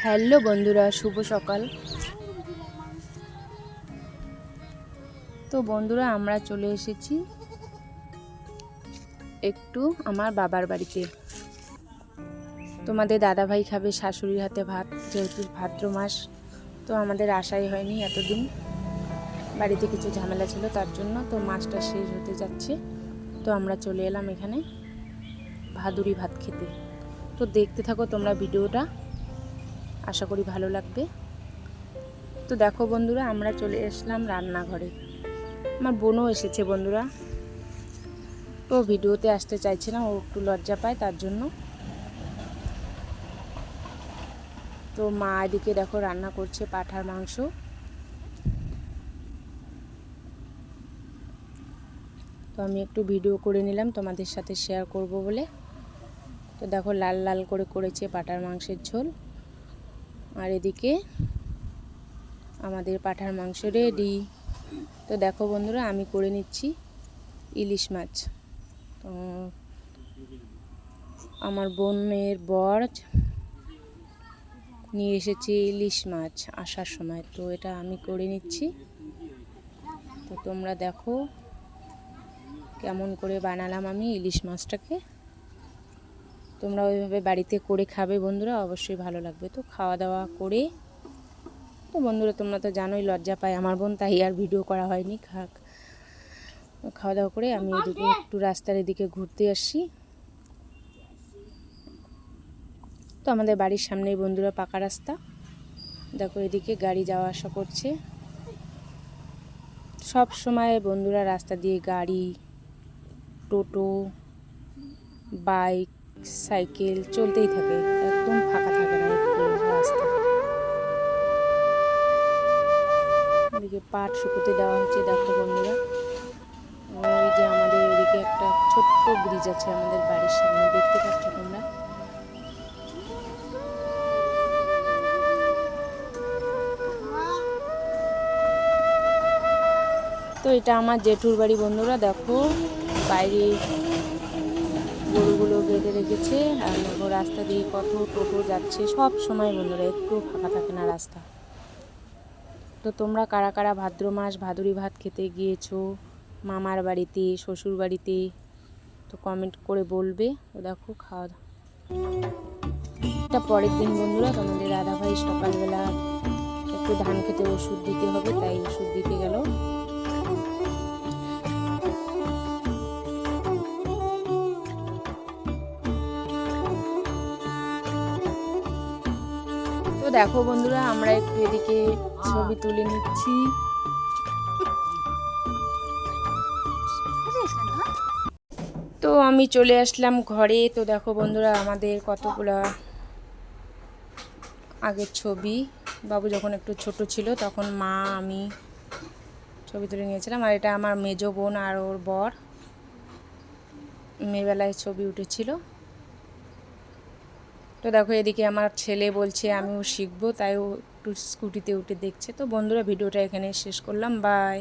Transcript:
Hello বন্ধুরা, শুভ সকাল। তো বন্ধুরা, আমরা চলে এসেছি একটু আমার বাবার বাড়িতে। তোমাদের দাদাভাই খাবে শাশুড়ির হাতে ভাত, যেহেতু ভাদ্র মাস। তো আমাদের আশাই হয়নি এতদিন, বাড়িতে কিছু ঝামেলা ছিল তার জন্য। তো মাছটা শেষ হতে যাচ্ছে, তো আমরা চলে এলাম এখানে ভাদুরি ভাত খেতে। তো দেখতে থাকো তোমরা ভিডিওটা, আশা করি ভালো লাগবে। তো দেখো বন্ধুরা, আমরা চলে আসলাম রান্নাঘরে। আমার বোনও এসেছে বন্ধুরা, তো ভিডিওতে আসতে চাইছে না, ও একটু লজ্জা পায় তার জন্য। তো মা এদিকে দেখো রান্না করছে পাঁঠার মাংস। তো আমি একটু ভিডিও করে নিলাম তোমাদের সাথে শেয়ার করব বলে। তো দেখো লাল লাল করে করেছে পাঁঠার মাংসের ঝোল। আর এদিকে আমাদের পাঁঠার মাংস রেডি। তো দেখো বন্ধুরা, আমি করে নিচ্ছি ইলিশ মাছ। তো আমার বোনের বর নিয়ে এসেছি ইলিশ মাছ আসার সময়, তো এটা আমি করে নিচ্ছি। তো তোমরা দেখো কেমন করে বানালাম আমি ইলিশ মাছটাকে। তোমরা ওইভাবে বাড়িতে করে খাবে বন্ধুরা, অবশ্যই ভালো লাগবে। তো খাওয়া দাওয়া করে, তো বন্ধুরা তোমরা তো জানোই লজ্জা পায় আমার বোন, তাই আর ভিডিও করা হয়নি। খাওয়া দাওয়া করে আমি এদিকে একটু রাস্তার এদিকে ঘুরতে আসছি। তো আমাদের বাড়ির সামনেই বন্ধুরা পাকা রাস্তা, দেখো এদিকে গাড়ি যাওয়া আসা করছে। সব সময় বন্ধুরা রাস্তা দিয়ে গাড়ি, টোটো, বাইক, সাইকেল চলতেই থাকে, একদম ফাঁকা থাকে না একটু রাস্তা। এদিকে পাট শুকোতে দেওয়া হচ্ছে দেখো বন্ধুরা। ওই যে আমাদের ওদিকে একটা ছোট্ট ব্রিজ আছে আমাদের বাড়ির সামনে, দেখতে পাচ্ছ তোমরা। তো এটা আমার জেঠুর বাড়ি বন্ধুরা, দেখো বাইরে গরুগুলো বেঁধে রেখেছে। আর দেখো রাস্তা দিয়ে কত টোটো যাচ্ছে, সব সময় বন্ধুরা একটু ফাঁকা থাকে না রাস্তা। তো তোমরা কারা কারা ভাদ্র মাস ভাদুরি ভাত খেতে গিয়েছো মামার বাড়িতে, শ্বশুর বাড়িতে, তো কমেন্ট করে বলবে। তো দেখো খাওয়া দাওয়া এটা পরের দিন বন্ধুরা, তোমাদের দাদাভাই সকালবেলা একটু ধান খেতে ওষুধ দিতে হবে, তাই ওষুধ দিতে গেল। তো দেখো বন্ধুরা, আমরা একটু এদিকে ছবি তুলে নিচ্ছি। তো আমি চলে আসলাম ঘরে। তো দেখো বন্ধুরা, আমাদের কতগুলা আগের ছবি, বাবু যখন একটু ছোট ছিল তখন মা আমি ছবি তুলে নিয়েছিলাম। আর এটা আমার মেজো বোন আর ওর বর মেয়েবেলায় ছবি উঠেছিল। তো দেখো এদিকে আমার ছেলে বলছে আমিও শিখবো, তাই ও একটু স্কুটিতে উঠে দেখছে। তো বন্ধুরা, ভিডিওটা এখানে শেষ করলাম, বাই।